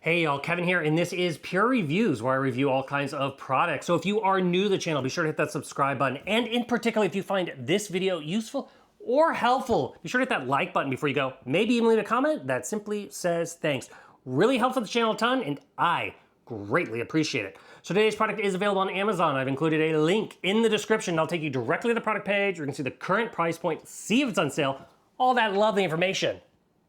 Hey y'all, Kevin here, and this is Pure Reviews, where I review all kinds of products. So if you are new to the channel, be sure to hit that subscribe button. And in particular, if you find this video useful or helpful, be sure to hit that like button before you go. Maybe even leave a comment that simply says thanks. Really helps with the channel a ton, and I greatly appreciate it. So today's product is available on Amazon. I've included a link in the description. That'll take you directly to the product page. You can see the current price point, see if it's on sale, all that lovely information.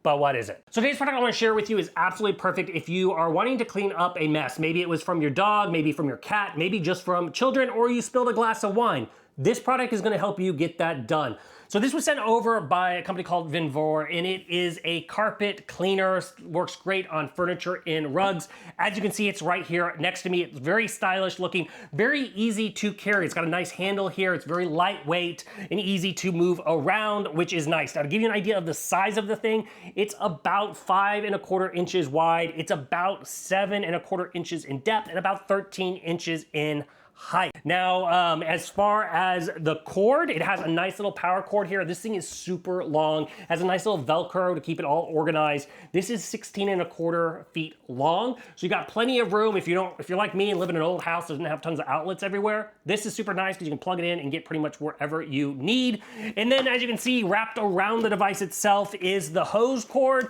But what is it? So today's product I want to share with you is absolutely perfect if you are wanting to clean up a mess. Maybe it was from your dog, maybe from your cat, maybe just from children, or you spilled a glass of wine. This product is going to help you get that done. So this was sent over by a company called VEVOR, and it is a carpet cleaner. Works great on furniture and rugs. As you can see, it's right here next to me. It's very stylish looking, very easy to carry. It's got a nice handle here. It's very lightweight and easy to move around, which is nice. Now, to give you an idea of the size of the thing, it's about 5¼ inches wide. It's about 7¼ inches in depth and about 13 inches in height. Now, as far as the cord, it has a nice little power cord here. This thing is super long, has a nice little Velcro to keep it all organized. This is 16¼ feet long, so you got plenty of room. If you're like me and live in an old house that doesn't have tons of outlets everywhere, this is super nice because you can plug it in and get pretty much wherever you need. And then, as you can see, wrapped around the device itself is the hose cord.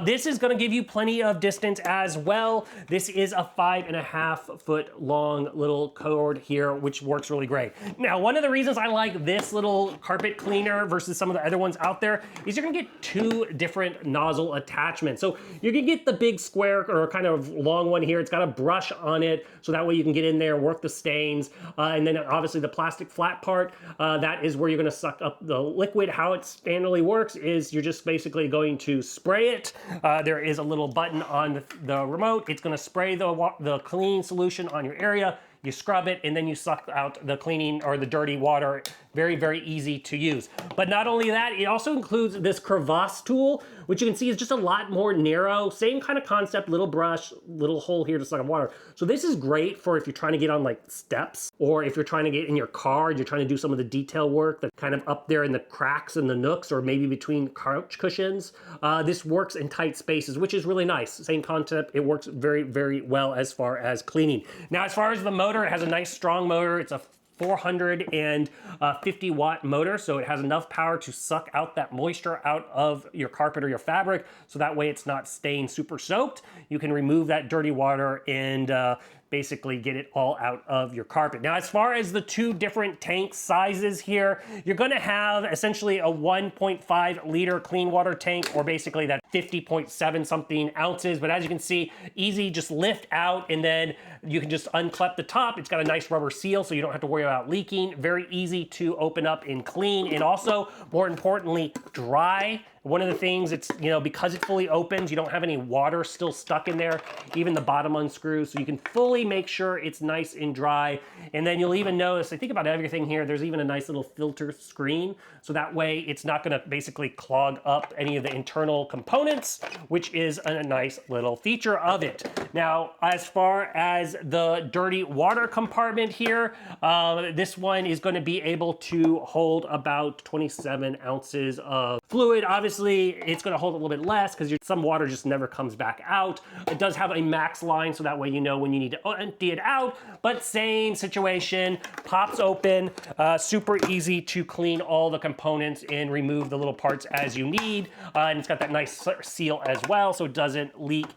This is going to give you plenty of distance as well. This is a 5½ foot long little cord here, which works really great. Now, one of the reasons I like this little carpet cleaner versus some of the other ones out there is you're gonna get two different nozzle attachments. So you're gonna get the big square or kind of long one here. It's got a brush on it, so that way you can get in there, work the stains. And then obviously the plastic flat part, that is where you're gonna suck up the liquid. How it standardly works is you're just basically going to spray it. There is a little button on the remote. It's gonna spray the clean solution on your area. You scrub it, and then you suck out the cleaning or the dirty water. Very, very easy to use. But not only that, it also includes this crevasse tool, which you can see is just a lot more narrow. Same kind of concept, little brush, little hole here to suck up water. So this is great for if you're trying to get on like steps, or if you're trying to get in your car and you're trying to do some of the detail work that's kind of up there in the cracks and the nooks, or maybe between couch cushions. This works in tight spaces, which is really nice. Same concept, it works very, very well as far as cleaning. Now, as far as the motor, it has a nice strong motor. It's a 450 watt motor, so it has enough power to suck out that moisture out of your carpet or your fabric, so that way it's not staying super soaked. You can remove that dirty water and basically get it all out of your carpet. Now, as far as the two different tank sizes here, you're gonna have essentially a 1.5 liter clean water tank, or basically that 50.7 something ounces. But as you can see, easy, just lift out, and then you can just unclip the top. It's got a nice rubber seal, so you don't have to worry about leaking. Very easy to open up and clean, and also, more importantly, dry. One of the things, it's, you know, because it fully opens, you don't have any water still stuck in there, even the bottom unscrews, so you can fully make sure it's nice and dry. And then you'll even notice, I think about everything here, there's even a nice little filter screen, so that way it's not gonna basically clog up any of the internal components, which is a nice little feature of it. Now, as far as the dirty water compartment here, this one is gonna be able to hold about 27 ounces of fluid. Obviously, it's going to hold a little bit less because some water just never comes back out. It does have a max line, so that way you know when you need to empty it out, but same situation, pops open, super easy to clean all the components and remove the little parts as you need, and it's got that nice seal as well, so it doesn't leak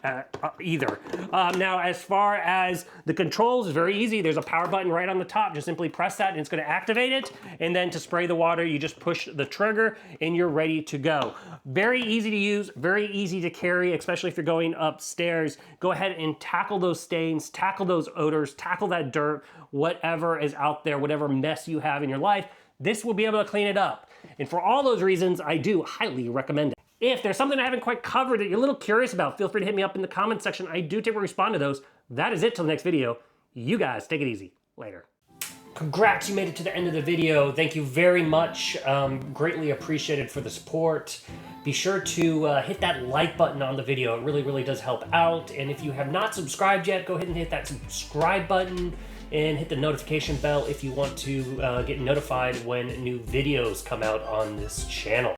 either. Now, as far as the controls, it's very easy. There's a power button right on the top. Just simply press that and it's going to activate it, and then to spray the water, you just push the trigger and you're ready to go. Very easy to use, very easy to carry, especially if you're going upstairs. Go ahead and tackle those stains, tackle those odors, tackle that dirt, whatever is out there, whatever mess you have in your life. This will be able to clean it up. And for all those reasons, I do highly recommend it. If there's something I haven't quite covered that you're a little curious about, feel free to hit me up in the comment section. I do typically respond to those. That is it till the next video. You guys take it easy. Later. Congrats, you made it to the end of the video. Thank you very much. Greatly appreciated for the support. Be sure to hit that like button on the video. It really, really does help out. And if you have not subscribed yet, go ahead and hit that subscribe button and hit the notification bell if you want to get notified when new videos come out on this channel.